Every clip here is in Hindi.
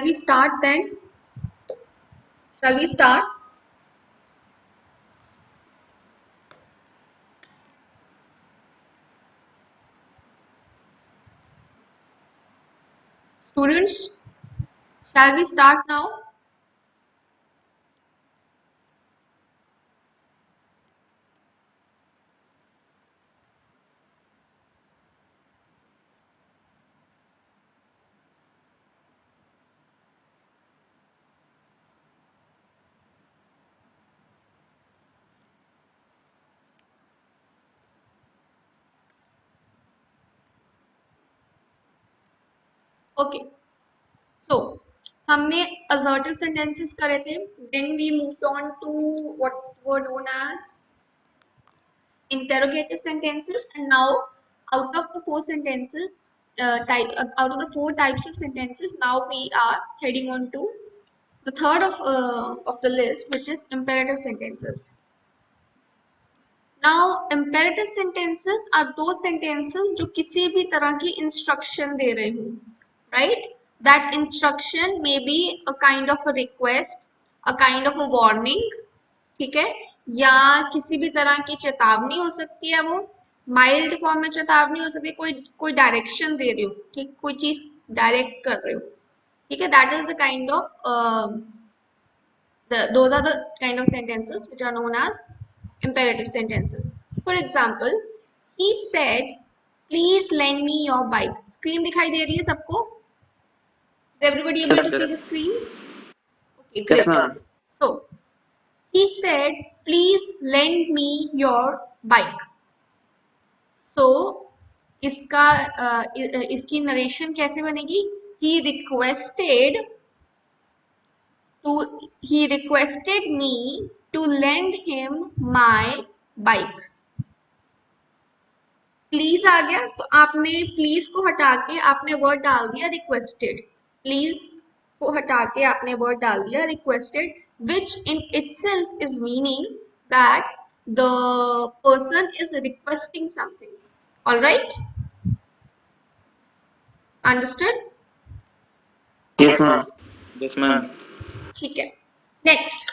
we start then? Shall we start? Students, shall we start now? Okay. So, हमने assertive sentences करे थे. Then we moved on to what were known as interrogative sentences, and now out of the four sentences, out of the four types of sentences, now we are heading on to the third of the list, which is imperative sentences. Now, imperative sentences are those sentences जो किसी भी तरह की instruction दे रहे हो, right? That instruction may be a kind of a request, a kind of a warning, ठीक है, या किसी भी तरह की चेतावनी हो सकती है, वो माइल्ड फॉर्म में चेतावनी हो सकती है, कोई डायरेक्शन दे रही हो, ठीक, कोई चीज डायरेक्ट कर रहे हो, ठीक है. That is the kind of those are the kind of sentences which are known as imperative sentences. For example, he said, please lend me your bike. Screen दिखाई दे रही है सबको? Is everybody able to see the screen? Okay, great. Yes, so he said, please lend me your bike. So इसका इसकी नरेशन कैसे बनेगी? He requested me to lend him my bike. Please आ गया तो आपने प्लीज को हटा के आपने वर्ड डाल दिया रिक्वेस्टेड. प्लीज को हटा के आपने वर्ड डाल दिया requested, which in itself is meaning that the person is requesting something. All right? Understood? Yes, ma'am. Yes, ma'am. ठीक है. नेक्स्ट,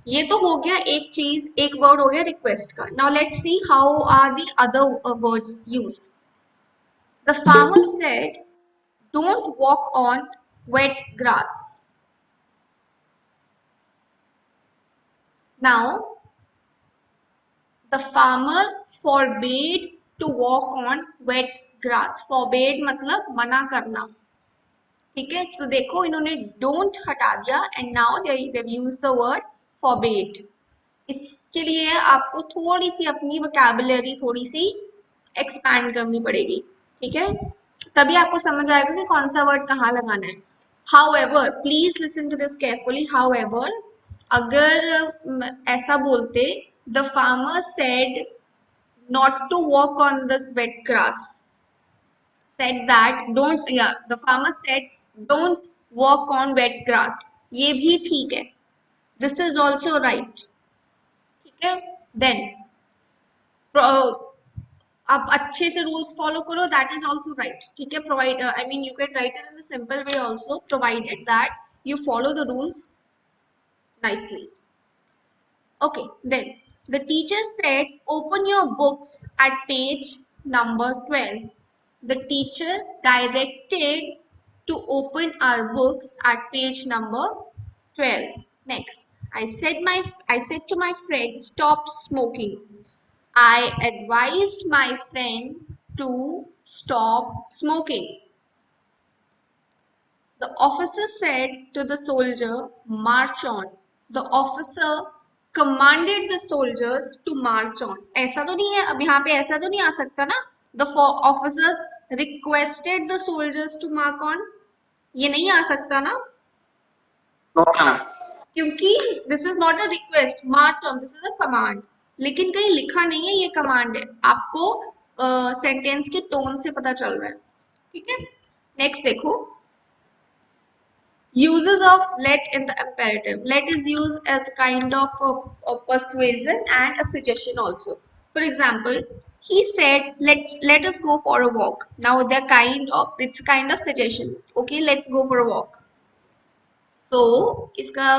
ये तो हो गया एक चीज, एक वर्ड हो गया रिक्वेस्ट का. Now let's see how are the other words used. The farmer said, don't walk on wet grass. Now, the farmer forbade to walk on wet grass. Forbade मतलब मना करना, ठीक है. तो देखो इन्होंने don't हटा दिया and now they've used the word forbade. इसके लिए आपको थोड़ी सी अपनी vocabulary थोड़ी सी expand करनी पड़ेगी, ठीक है, तभी आपको समझ आएगा कि कौन सा वर्ड कहाँ लगाना है. However, please listen to this carefully. However, अगर ऐसा बोलते, the farmer said not to walk on the wet grass. Said that don't, yeah, the farmer said don't walk on wet grass. ये भी ठीक है. This is also right. ठीक है. Then आप अच्छे से रूल्स फॉलो करो, दैट इज ऑल्सो राइट, ठीक है. Provide I mean you can write it in the simple way also, provided that you follow the rules nicely. Okay, then the teacher said, open your books at page number 12. The teacher directed to open our books at page number 12. Next, I said to my friend, stop smoking. I advised my friend to stop smoking. The officer said to the soldier, march on. The officer commanded the soldiers to march on. ऐसा तो नहीं है, अब यहाँ पे ऐसा तो नहीं आ सकता ना, the officers requested the soldiers to march on. ये नहीं आ सकता ना, क्योंकि this is not a request, march on, this is a command. लेकिन कहीं लिखा नहीं है ये कमांड है, आपको सेंटेंस के टोन से पता चल रहा है, ठीक है. नेक्स्ट देखो, uses of let in the imperative. Let is used as a kind of a persuasion and a suggestion also. For example, he said, let us go for a walk. Now it's kind of suggestion. Okay, let's go for a walk. तो इसका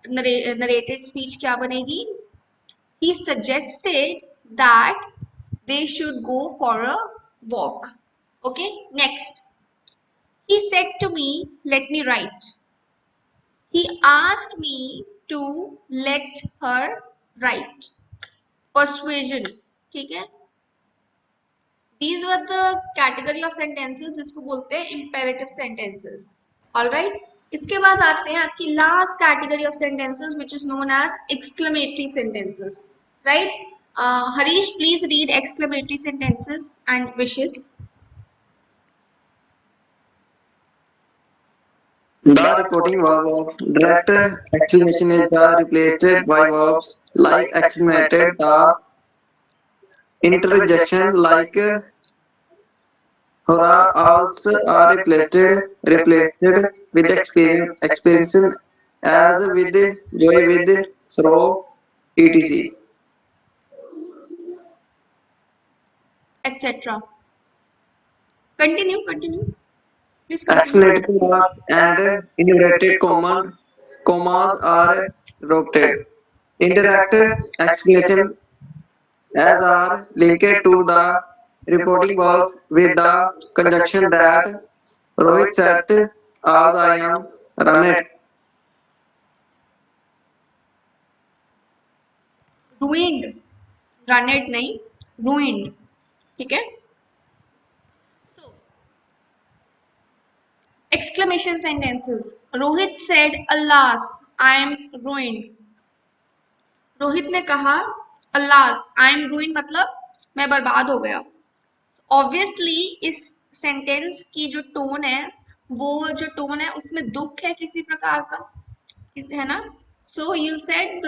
नरेटेड स्पीच क्या बनेगी? He suggested that they should go for a walk. Okay, next. He said to me, let me write. He asked me to let her write. Persuasion. ठीक है? These were the category of sentences जिसको बोलते हैं imperative sentences. Alright? इसके बाद आते हैं आपकी last category of sentences which is known as exclamatory sentences. Right? Harish, please read exclamatory sentences and wishes. The reporting verb of direct exclamation is the replaced by verbs like exclamated. The interjection like hurrah also are replaced with experiencing as with joy with sorrow etc. Etc. Continue. Please continue. Explanatory marks and inverted commas are adopted. Indirect explanation as are linked to the reporting verb with the conjunction that Rohit said as I am run it. Ruined. Ruined नहीं, ruined. ठीक है? So, exclamation sentences. Rohit said, alas, I am ruined. Rohit ने कहा अल्लास आई एम रूइन, मतलब मैं बर्बाद हो गया. ऑब्वियसली इस सेंटेंस की जो टोन है, वो जो टोन है उसमें दुख है किसी प्रकार का, इस है ना. So you said the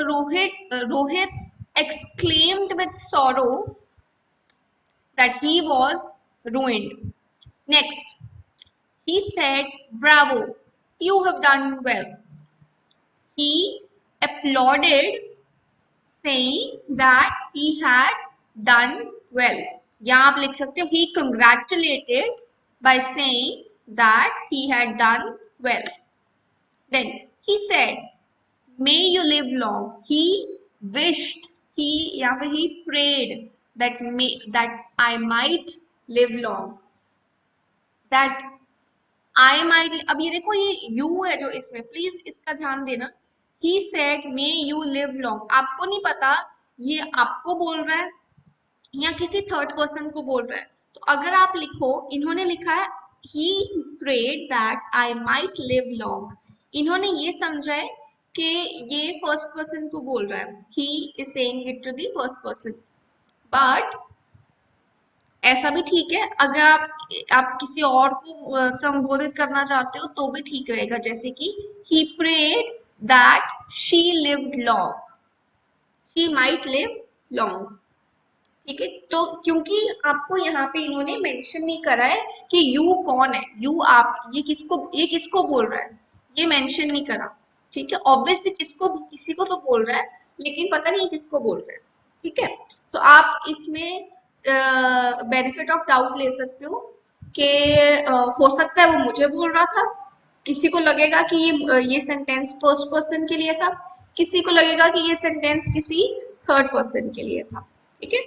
Rohit exclaimed with sorrow that he was ruined. Next, he said, bravo, you have done well. He applauded saying that he had done well. यहाँ आप लिख सकते हो he congratulated by saying that he had done well. Then he said, may you live long. He wished, या फिर he prayed that I might live long. That I might. अब ये देखो, ये you है जो इसमें, प्लीज इसका ध्यान देना. He said, may you live long. आपको नहीं पता ये आपको बोल रहा है या किसी थर्ड पर्सन को बोल रहा है. तो अगर आप लिखो, इन्होंने लिखा है he prayed that I might live long. इन्होंने ये समझा है कि ये फर्स्ट पर्सन को बोल रहा है. he is saying it to the first person. but ऐसा भी ठीक है, अगर आप किसी और को संबोधित करना चाहते हो तो भी ठीक रहेगा. जैसे कि he prayed that she lived long. she might live long. ठीक है, तो क्योंकि आपको यहाँ पे इन्होंने मेंशन नहीं करा है कि यू कौन है, यू आप, ये किसको बोल रहा है, ये मेंशन नहीं करा. ठीक है, ऑब्वियसली किसी को तो बोल रहा है, लेकिन पता नहीं किसको बोल रहा है. ठीक है, तो आप इसमें बेनिफिट ऑफ डाउट ले सकते हो कि हो सकता है वो मुझे बोल रहा था, किसी को लगेगा कि ये सेंटेंस फर्स्ट पर्सन के लिए था, किसी को लगेगा कि ये सेंटेंस किसी थर्ड पर्सन के लिए था. ठीक है.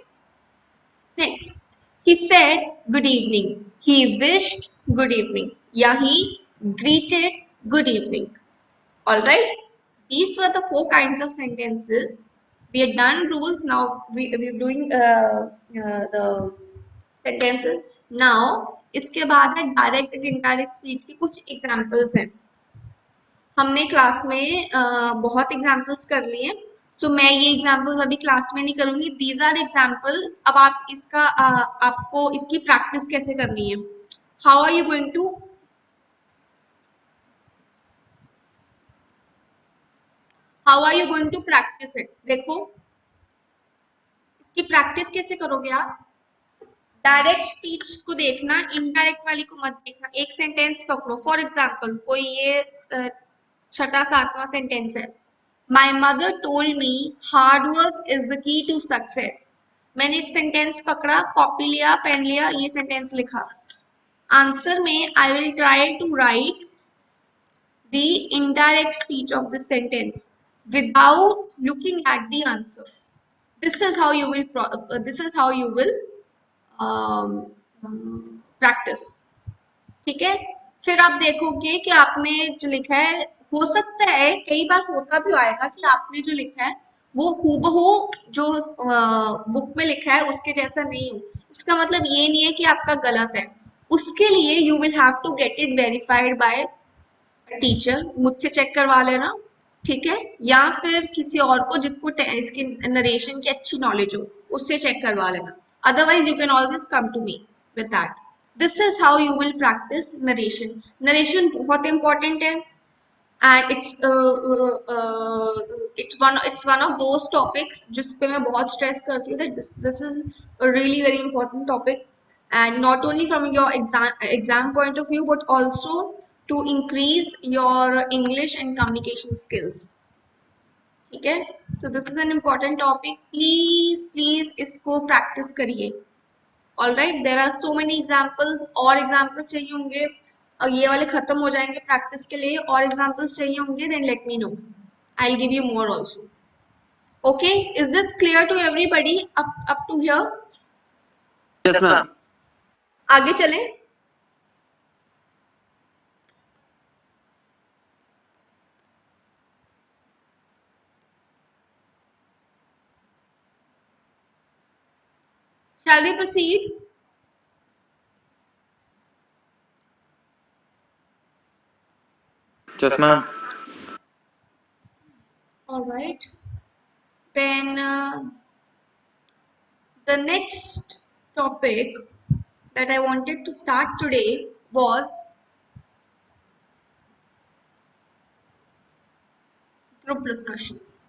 Next, he said good evening. He wished good evening. या he greeted good evening. All right. These were the 4 kinds of sentences. We had done rules. Now we're doing the sentences. Now इसके बाद है डायरेक्ट एंड इनडायरेक्ट स्पीच की कुछ एग्जाम्पल्स हैं. हमने क्लास में बहुत एग्जाम्पल्स कर लिए. सो मैं ये एग्जाम्पल्स अभी क्लास में नहीं करूंगी. These are examples. अब आप आपको इसकी प्रैक्टिस कैसे करनी है. How are you going to practice it. देखो, इसकी प्रैक्टिस कैसे करोगे आप. डायरेक्ट स्पीच को देखना, इनडायरेक्ट वाली को मत देखना. एक सेंटेंस पकड़ो. फॉर एग्जाम्पल, कोई ये 6वां-7वां सेंटेंस है. My mother told me hard work is the key to success. मैंने एक सेंटेंस पकड़ा, कॉपी लिया, पेन लिया, ये सेंटेंस लिखा. आंसर में I will try to write the indirect speech of the sentence without looking at the answer. This is how you will practice. ठीक है, फिर आप देखोगे कि आपने जो लिखा है, हो सकता है कई बार होता भी आएगा कि आपने जो लिखा है वो हूबहू जो बुक में लिखा है उसके जैसा नहीं हो। इसका मतलब ये नहीं है कि आपका गलत है, उसके लिए you will have to get it verified by teacher, मुझसे चेक करवा लेना, ठीक है, या फिर किसी और को जिसको इसकी नरेशन की अच्छी नॉलेज हो उससे चेक करवा लेना। Otherwise you can always come to me with that. This is how you will practice narration. Narration बहुत इंपॉर्टेंट है and it's one of those topics जिस पे मैं बहुत स्ट्रेस करती हूँ that this is a really very important topic, and not only from your exam point of view but also to increase your English and communication skills, ठीक है। so this is an important topic, please इसको practice करिए। All right, there are so many examples, और एग्जाम्पल्स चाहिए होंगे, ये वाले खत्म हो जाएंगे प्रैक्टिस के लिए, और एग्जाम्पल्स चाहिए होंगे then let me know, I will give you more also. Okay, is this clear to everybody up to here? Yes ma'am. आगे चलें। Shall we proceed? Yes ma'am. All right, then the next topic that I wanted to start today was group discussions.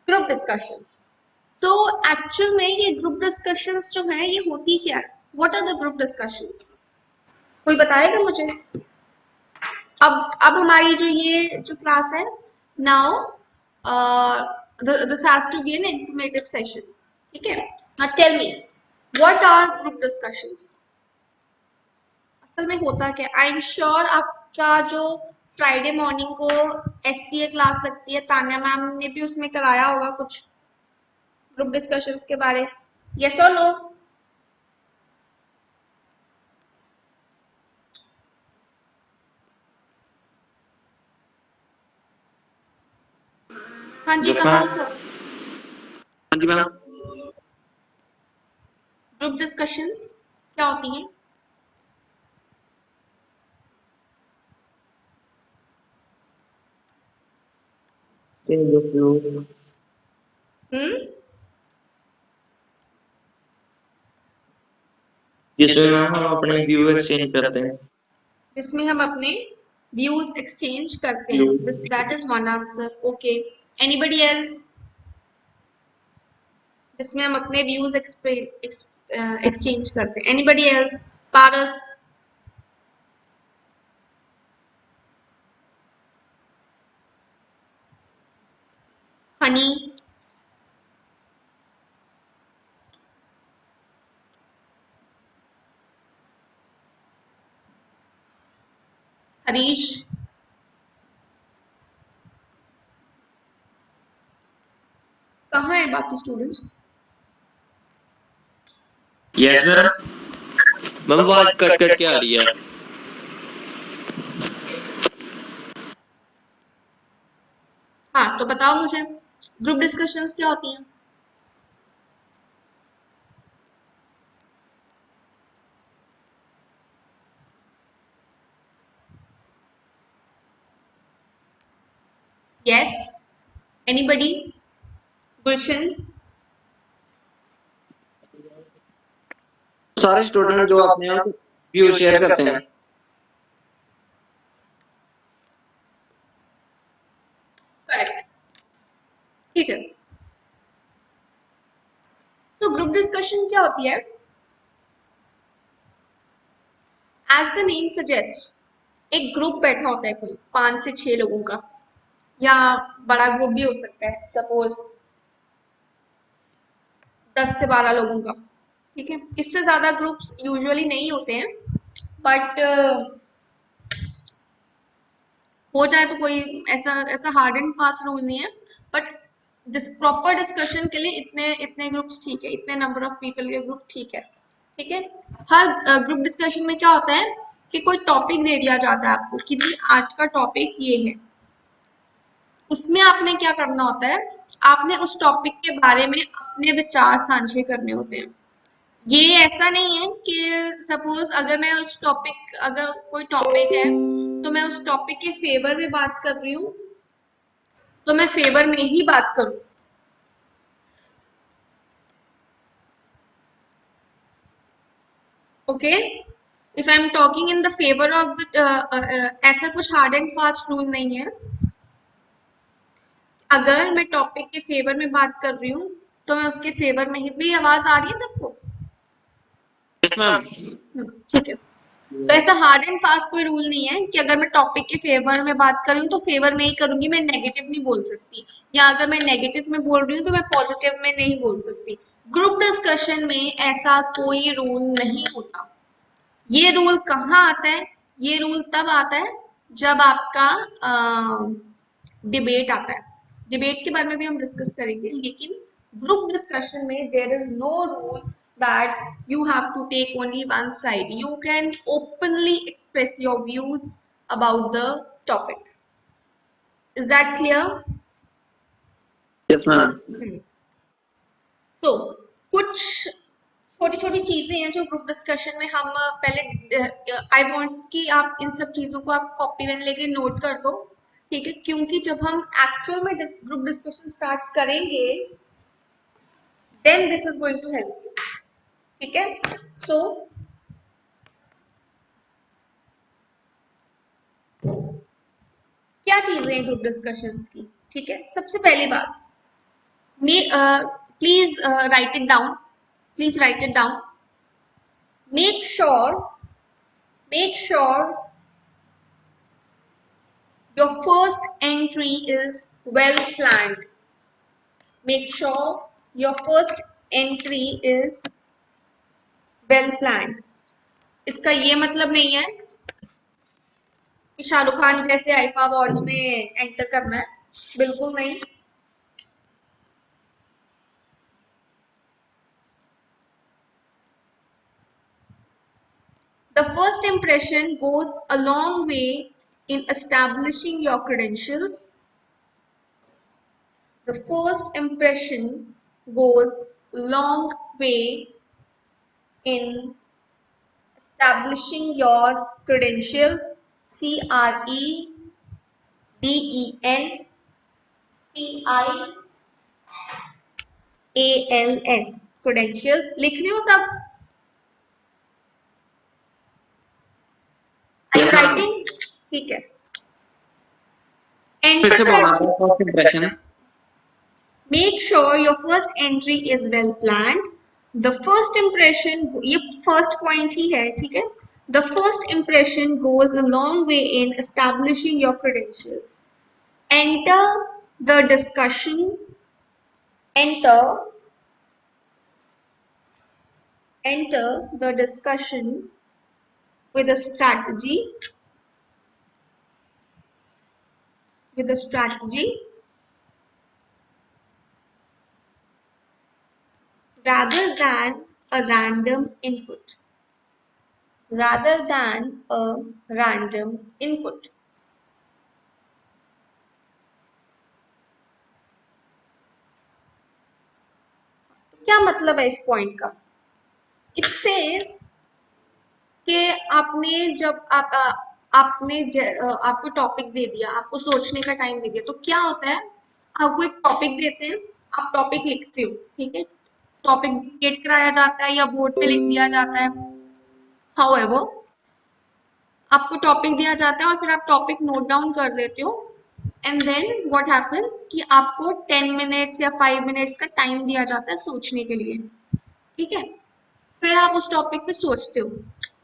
Group discussions. तो एक्चुअल में ये ग्रुप डिस्कशंस जो है ये होती क्या है? What are the group discussions? कोई बताएगा मुझे? अब हमारी जो क्लास है now, this has to be an informative session, ठीक है। Now tell me what are group discussions? असल में होता क्या? आई एम श्योर आपका जो फ्राइडे मॉर्निंग को SCA क्लास लगती है, तान्या मैम ने भी उसमें कराया होगा कुछ ग्रुप डिस्कशंस के बारे। यस और नो? हाँ जी, कहाँ हो सब? हाँ जी मैम। ग्रुप डिस्कशंस क्या होती हैं? जिसमें मैम हम अपने व्यू एक्सचेंज करते हैं। जिसमें हम अपने व्यूज एक्सचेंज करते हैं। This that is one answer. Okay, anybody else? जिसमें हम अपने व्यूज एक्सचेंज करते हैं। Anybody else? पारस? हनी? हरीश? कहाँ है बाकी स्टूडेंट्स? Yes sir. मैम आवाज कट कट के आ रही है। हाँ, तो बताओ मुझे ग्रुप डिस्कशंस क्या होती हैं? Yes, anybody? गुलशन? सारे स्टूडेंट जो अपने व्यू शेयर करते हैं। करेक्ट, ठीक है। तो ग्रुप डिस्कशन क्या होती है? एज द नेम सजेस्ट, एक ग्रुप बैठा होता है, कोई 5 से 6 लोगों का, या बड़ा ग्रुप भी हो सकता है, सपोज 10 से 12 लोगों का। ठीक है, इससे ज्यादा ग्रुप्स यूजुअली नहीं होते हैं, बट हो जाए तो कोई ऐसा ऐसा हार्ड एंड फास्ट रूल नहीं है, बट प्रॉपर डिस्कशन के लिए इतने इतने ग्रुप्स ठीक है, इतने नंबर ऑफ पीपल के ग्रुप ठीक है। ठीक है, हर ग्रुप डिस्कशन में क्या होता है कि कोई टॉपिक दे दिया जाता है आपको कि जी आज का टॉपिक ये है। उसमें आपने क्या करना होता है, आपने उस टॉपिक के बारे में अपने विचार साझे करने होते हैं। ये ऐसा नहीं है कि सपोज अगर मैं उस टॉपिक, अगर कोई टॉपिक है तो मैं उस टॉपिक के फेवर में बात कर रही हूँ तो मैं फेवर में ही बात करूँ। Okay, if I am talking in the favour of the, ऐसा कुछ हार्ड एंड फास्ट रूल नहीं है। अगर मैं टॉपिक के फेवर में बात कर रही हूँ तो मैं उसके फेवर में ही भी। आवाज आ रही है सबको? Yes ma'am. ठीक है, तो ऐसा हार्ड एंड फास्ट कोई रूल नहीं है कि अगर मैं टॉपिक के फेवर में बात कर रही हूँ तो फेवर में ही करूंगी, मैं नेगेटिव नहीं बोल सकती, या अगर मैं नेगेटिव में बोल रही हूँ तो मैं पॉजिटिव में नहीं बोल सकती। ग्रुप डिस्कशन में ऐसा कोई रूल नहीं होता। ये रूल कहाँ आता है? ये रूल तब आता है जब आपका डिबेट आता है। डिबेट के बारे में भी हम डिस्कस करेंगे, लेकिन ग्रुप डिस्कशन में there is no rule that you have to take only one side. You can openly express your views about the topic. Is that clear? Yes ma'am. So, कुछ छोटी छोटी चीजें हैं जो ग्रुप डिस्कशन में हम पहले, आई वांट कि आप इन सब चीजों को आप कॉपी पेन लेके नोट कर दो। ठीक है, क्योंकि जब हम एक्चुअल में ग्रुप डिस्कशन स्टार्ट करेंगे then this is going to help you. ठीक है, सो क्या चीजें हैं ग्रुप डिस्कशंस की? ठीक है, सबसे पहली बात, please right it down, please right it down. Make sure, make sure your first entry is well planned. Make sure your first entry is well planned. इसका ये मतलब नहीं है कि शाहरुख खान जैसे आईफा अवार्ड्स में एंटर करना है, बिल्कुल नहीं। The first impression goes a long way in establishing your credentials. The first impression goes a long way in establishing your credentials. CREDENTIALS, credentials लिख रही हो सब? Are you writing? ठीक है, फिर से बोलना enter. था first impression. Make sure your first entry is well planned. The first impression, ये first point ही है, ठीक है? The first impression goes a long way in establishing your credentials. Enter the discussion, enter the discussion with a strategy, with a strategy rather than a random input, rather than a random input. क्या मतलब है इस पॉइंट का? इट सेज कि आपने जब आपको टॉपिक दे दिया, आपको सोचने का टाइम दे दिया, तो क्या होता है, आपको एक टॉपिक देते हैं, आप टॉपिक लिखते हो, ठीक है, टॉपिक गेट कराया जाता है या बोर्ड पे लिख दिया जाता है। हाउएवर, आपको टॉपिक दिया जाता है और फिर आप टॉपिक नोट डाउन कर लेते हो, एंड देन व्हाट हैपेंस कि आपको 10 मिनट्स या 5 मिनट्स का टाइम दिया जाता है सोचने के लिए, ठीक है। फिर आप उस टॉपिक पे सोचते हो।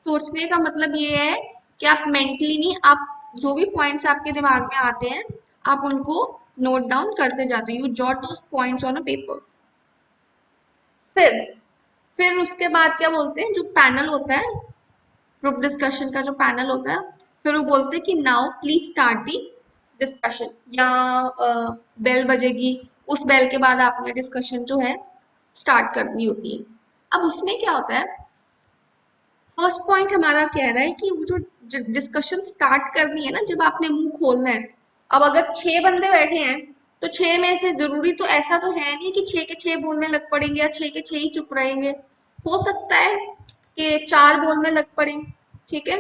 सोचने का मतलब ये है कि आप मेंटली नहीं, आप जो भी पॉइंट्स आपके दिमाग में आते हैं, आप उनको नोट डाउन करते जाते हो, you jot those points on a paper. फिर फिर उसके बाद क्या बोलते हैं, जो पैनल होता है, ग्रुप डिस्कशन का जो पैनल होता है, फिर वो बोलते हैं कि now please start the discussion, या बेल बजेगी, उस बेल के बाद आपने डिस्कशन जो है स्टार्ट करनी होती है। अब उसमें क्या होता है, फर्स्ट पॉइंट हमारा कह रहा है कि वो जो डिस्कशन स्टार्ट करनी है ना, जब आपने मुंह खोलना है। अब अगर 6 बंदे बैठे हैं, तो 6 में से जरूरी तो ऐसा तो है नहीं कि 6 के 6 बोलने लग पड़ेंगे या 6 के 6 ही चुप रहेंगे। हो सकता है कि 4 बोलने लग पड़े, ठीक है।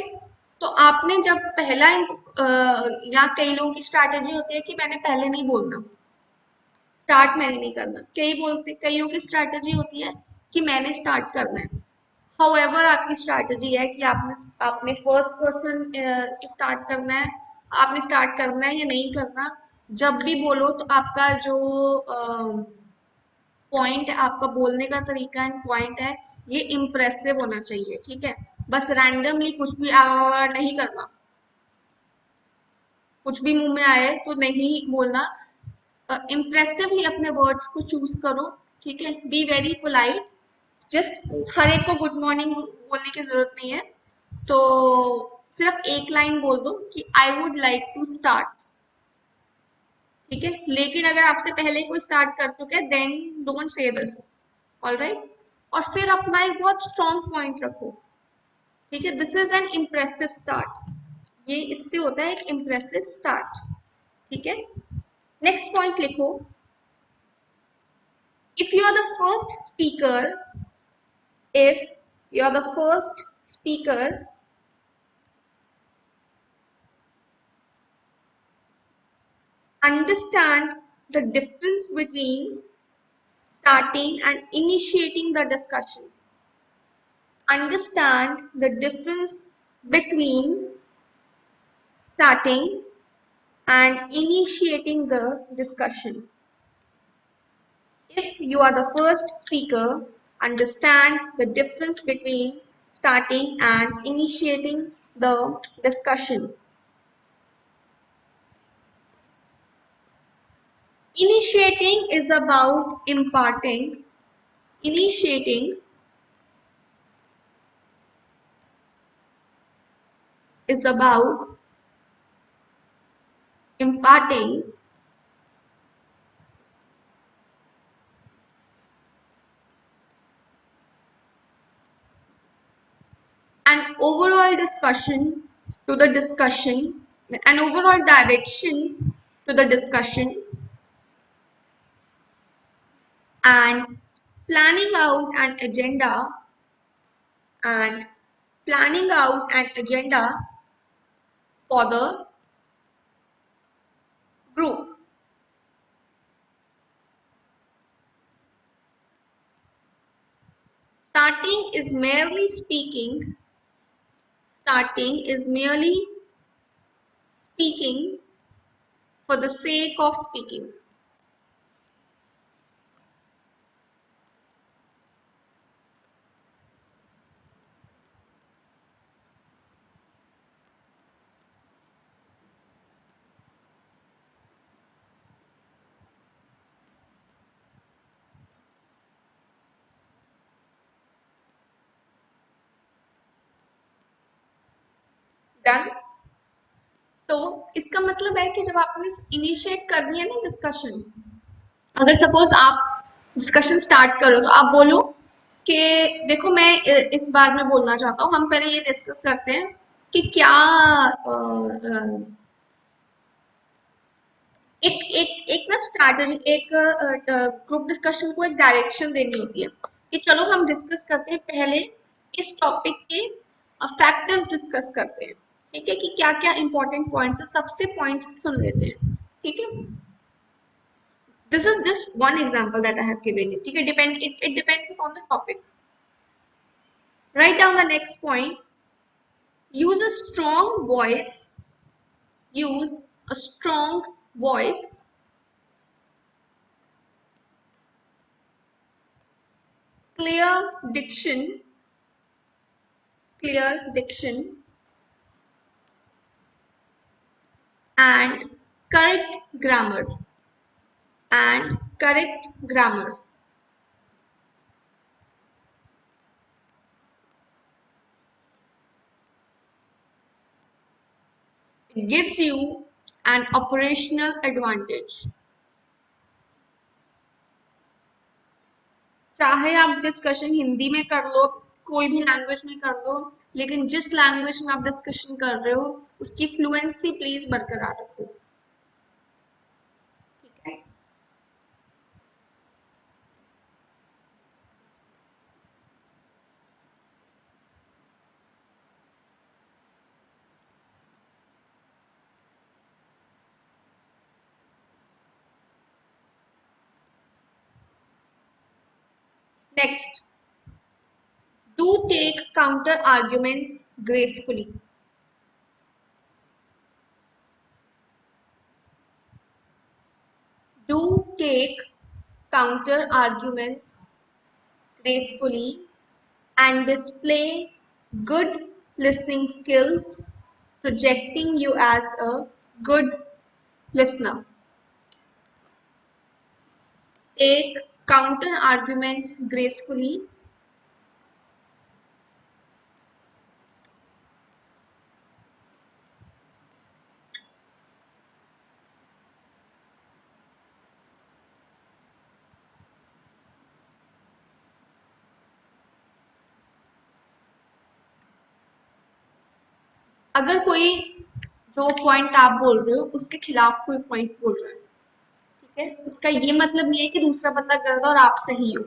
तो आपने जब पहला या कई लोगों की स्ट्रैटेजी होती है कि मैंने पहले नहीं बोलना, स्टार्ट मैंने नहीं करना। कईयों की स्ट्रैटेजी होती है कि मैंने स्टार्ट करना है। हाउएवर, आपकी स्ट्रैटेजी है कि आपने आपने फर्स्ट पर्सन से स्टार्ट करना है, आपने स्टार्ट करना है या नहीं करना। जब भी बोलो तो आपका जो पॉइंट है, आपका बोलने का तरीका एंड पॉइंट है, ये इम्प्रेसिव होना चाहिए, ठीक है। बस रैंडमली कुछ भी नहीं करना, कुछ भी मुंह में आए तो नहीं बोलना। इम्प्रेसिवली अपने वर्ड्स को चूज करो, ठीक है। बी वेरी पोलाइट, जस्ट हर एक को गुड मॉर्निंग बोलने की जरूरत नहीं है, तो सिर्फ एक लाइन बोल दो कि I would like to start, ठीक है। लेकिन अगर आपसे पहले कोई स्टार्ट कर चुके हैं, then don't say this, alright. और फिर अपना एक बहुत स्ट्रॉन्ग पॉइंट रखो, ठीक है। This is an impressive start, ये इससे होता है एक इम्प्रेसिव स्टार्ट, ठीक है। नेक्स्ट पॉइंट लिखो, if you are the first speaker if you are the first speaker, understand the difference between starting and initiating the discussion. Understand the difference between starting and initiating the discussion. If you are the first speaker, understand the difference between starting and initiating the discussion. Initiating is about imparting. Initiating is about imparting an overall discussion to the discussion, an overall direction to the discussion, and planning out an agenda and planning out an agenda for the group. Starting is merely speaking. Starting is merely speaking for the sake of speaking. Done? तो इसका मतलब है कि जब आपने इनिशिएट कर दिया ना डिस्कशन, अगर सपोज आप डिस्कशन स्टार्ट करो तो आप बोलो कि देखो मैं इस बार में बोलना चाहता हूँ, हम पहले ये डिस्कस करते हैं कि क्या एक एक एक ना ना स्ट्रैटेजी, एक ग्रुप डिस्कशन को एक डायरेक्शन देनी होती है कि चलो हम डिस्कस करते हैं, पहले इस टॉपिक के फैक्टर्स डिस्कस करते हैं, ठीक है, कि क्या क्या इंपॉर्टेंट पॉइंट्स है, सबसे पॉइंट्स सुन लेते हैं, ठीक है। This is just one example that I have given you, ठीक है, it depends upon the topic. Write down the next point, use a strong voice, use a strong voice, clear diction, clear diction, and correct grammar, and correct grammar. It gives you an operational advantage. चाहे आप डिस्कशन हिंदी में कर लो, कोई भी लैंग्वेज में कर लो, लेकिन जिस लैंग्वेज में आप डिस्कशन कर रहे हो उसकी फ्लुएंसी प्लीज बरकरार रखो, ठीक है। Next, do take counter arguments gracefully. Do take counter arguments gracefully and display good listening skills, projecting you as a good listener. Take counter arguments gracefully अगर कोई जो पॉइंट आप बोल रहे हो उसके खिलाफ कोई पॉइंट बोल रहा है, ठीक है, उसका ये मतलब नहीं है कि दूसरा बंदा गलत है और आप सही हो।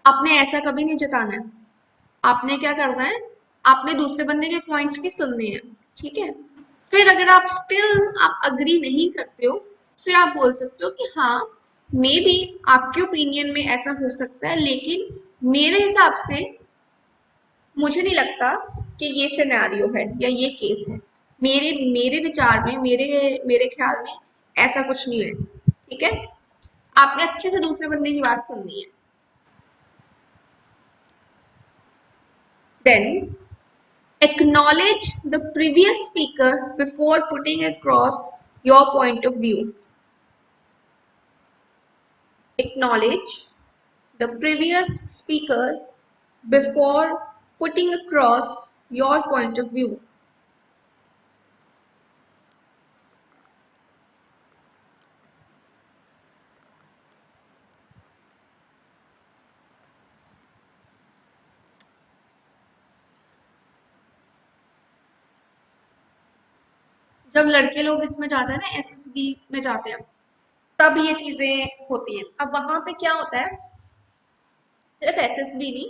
आपने ऐसा कभी नहीं जताना है। आपने क्या करना है, आपने दूसरे बंदे के पॉइंट्स भी सुनने हैं, ठीक है। फिर अगर आप स्टिल आप अग्री नहीं करते हो, फिर आप बोल सकते हो कि हाँ, मे बी आपके ओपिनियन में ऐसा हो सकता है, लेकिन मेरे हिसाब से मुझे नहीं लगता कि ये सिनेरियो है या ये केस है। मेरे मेरे विचार में, मेरे मेरे ख्याल में ऐसा कुछ नहीं है, ठीक है। आपने अच्छे से दूसरे बंदे की बात सुननी है। Then acknowledge the previous speaker before putting across your point of view. Acknowledge the previous speaker before putting across your point of view. जब लड़के लोग इसमें जाते हैं ना, एसएसबी में जाते हैं, तब ये चीजें होती हैं। अब वहां पे क्या होता है, सिर्फ एसएसबी नहीं,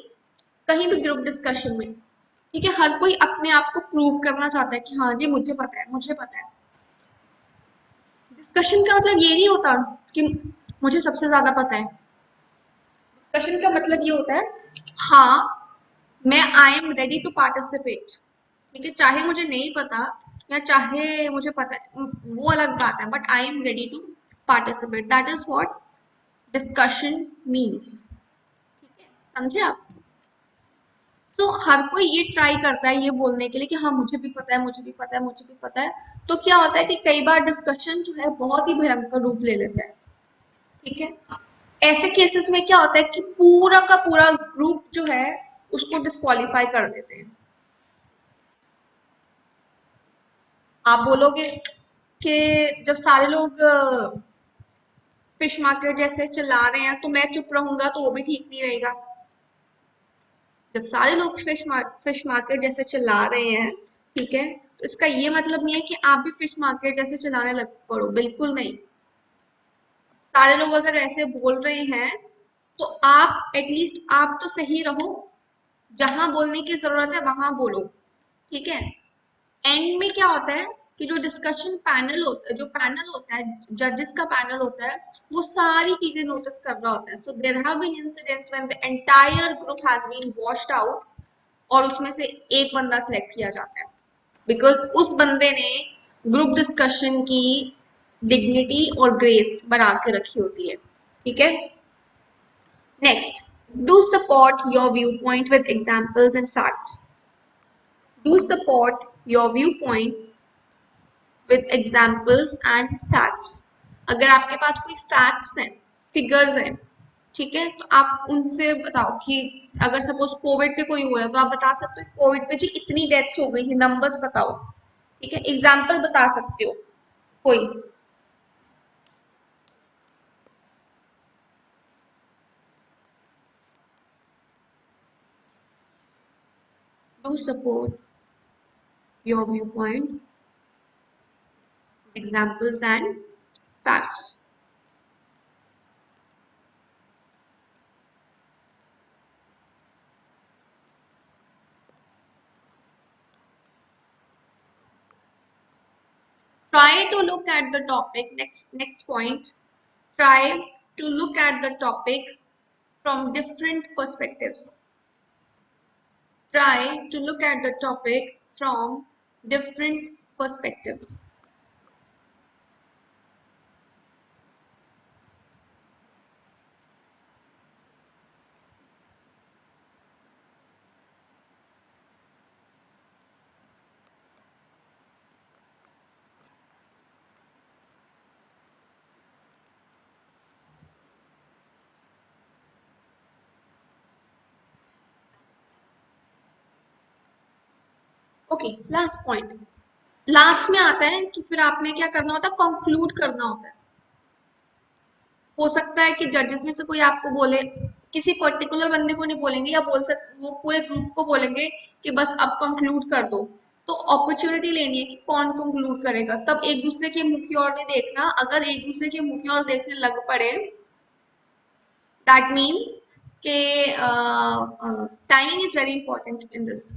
कहीं भी ग्रुप डिस्कशन में, ठीक है, हर कोई अपने आप को प्रूव करना चाहता है कि हाँ जी मुझे पता है, मुझे पता है। डिस्कशन का मतलब ये नहीं होता कि मुझे सबसे ज्यादा पता है। डिस्कशन का मतलब ये होता है, हाँ मैं I am ready to participate, ठीक है, चाहे मुझे नहीं पता या चाहे मुझे पता है, वो अलग बात है, but I am ready to participate, that is what discussion means, ठीक है, समझे आप। तो हर कोई ये ट्राई करता है ये बोलने के लिए कि हाँ मुझे भी पता है, मुझे भी पता है, मुझे भी पता है। तो क्या होता है कि कई बार डिस्कशन जो है बहुत ही भयंकर रूप ले लेता है, ठीक है। ऐसे केसेस में क्या होता है कि पूरा का पूरा ग्रुप जो है उसको डिस्क्वालीफाई कर देते हैं। आप बोलोगे कि जब सारे लोग फिश मार्केट जैसे चिल्ला रहे हैं तो मैं चुप रहूंगा तो वो भी ठीक नहीं रहेगा। जब सारे लोग फिश मार्केट जैसे चिल्ला रहे हैं, ठीक है, तो इसका ये मतलब नहीं है कि आप भी फिश मार्केट जैसे चिल्लाने लग पड़ो, बिल्कुल नहीं। सारे लोग अगर ऐसे बोल रहे हैं तो आप एटलीस्ट आप तो सही रहो, जहां बोलने की जरूरत है वहां बोलो, ठीक है। एंड में क्या होता है कि जो डिस्कशन पैनल होता है, जो पैनल होता है, जजेस का पैनल होता है, वो सारी चीजें नोटिस कर रहा होता है। So there have been incidents when the entire group has been washed out और उसमें से एक बंदा सिलेक्ट किया जाता है, बिकॉज उस बंदे ने ग्रुप डिस्कशन की डिग्निटी और ग्रेस बना के रखी होती है, ठीक है। Next, do support your view point with examples and facts. Do support your view point with examples and facts. अगर आपके पास कोई फैक्ट्स हैं, फिगर्स हैं, ठीक है, तो आप उनसे बताओ कि अगर सपोज कोविड पे कोई हो रहा है तो आप बता सकते हो कोविड पे जी इतनी डेथ्स हो गई थी, नंबर्स बताओ, ठीक है, एग्जाम्पल बता सकते हो कोई। Do support your view point, examples and facts. Try to look at the topic. Next point. Try to look at the topic from different perspectives. Try to look at the topic from different perspectives. Okay, last point. Last में आता है कि फिर आपने क्या करना होता है, कंक्लूड करना होता है। हो सकता है कि जजेस में से कोई आपको बोले, किसी पर्टिकुलर बंदे को नहीं बोलेंगे, या वो पूरे ग्रुप को बोलेंगे कि बस अब कंक्लूड कर दो। तो अपॉर्चुनिटी लेनी है कि कौन कंक्लूड करेगा, तब एक दूसरे के मुंह की ओर नहीं देखना। अगर एक दूसरे के मुंह की ओर देखने लग पड़े, दैट मीन्स के timing is very important in this.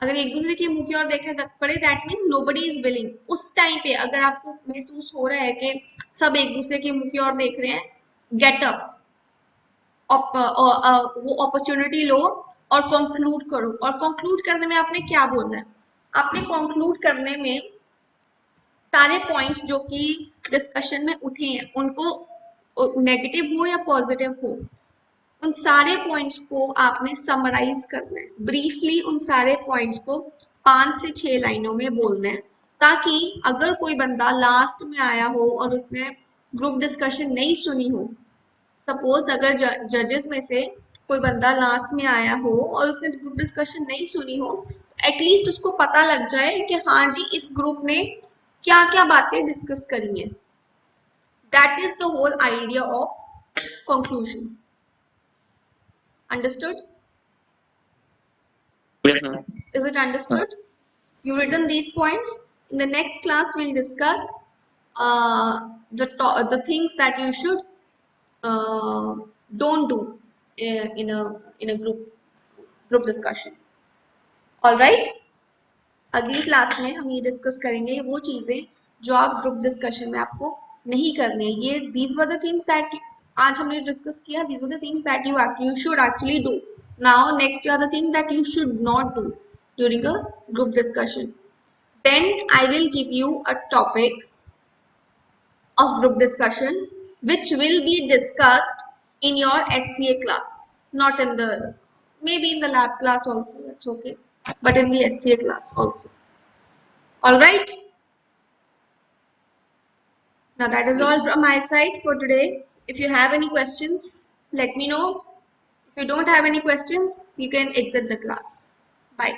अगर एक दूसरे के मुंह की ओर देखने लग पड़े, that means nobody is willing. उस टाइम पे अगर आपको महसूस हो रहा है कि सब एक दूसरे के मुंह की ओर देख रहे हैं, गेट अप, वो अपॉर्चुनिटी लो और कंक्लूड करो। और कंक्लूड करने में आपने क्या बोलना है, आपने कंक्लूड करने में सारे पॉइंट्स जो कि डिस्कशन में उठे हैं, उनको नेगेटिव हो या पॉजिटिव हो, उन सारे पॉइंट्स को आपने समराइज करना है ब्रीफली। उन सारे पॉइंट्स को 5 से 6 लाइनों में बोलना है, ताकि अगर कोई बंदा लास्ट में आया हो और उसने ग्रुप डिस्कशन नहीं सुनी हो, सपोज अगर जजेस में से कोई बंदा लास्ट में आया हो और उसने ग्रुप डिस्कशन नहीं सुनी हो, तो एटलीस्ट उसको पता लग जाए कि हाँ जी इस ग्रुप ने क्या क्या बातें डिस्कस करी हैं। That is the whole idea of conclusion. Understood? Yes, ma'am. Is it understood? You written these points. In the next class we'll discuss the things that you should uh, don't do in a group discussion. All right. अगली क्लास में हम ये डिस्कस करेंगे वो चीजें जो आप ग्रुप डिस्कशन में आपको नहीं करनी है। ये these were the things that आज हमने डिस्कस किया, these were the things that you should actually do. Now next are the things that you should not do during a group discussion. Then I will give you a topic of group discussion which will be discussed in your SCA class, not in the, maybe in the lab class also, that's okay, but in the SCA class also. All right. Now that is all from my side for today. If you have any questions, let me know. If you don't have any questions, you can exit the class. Bye.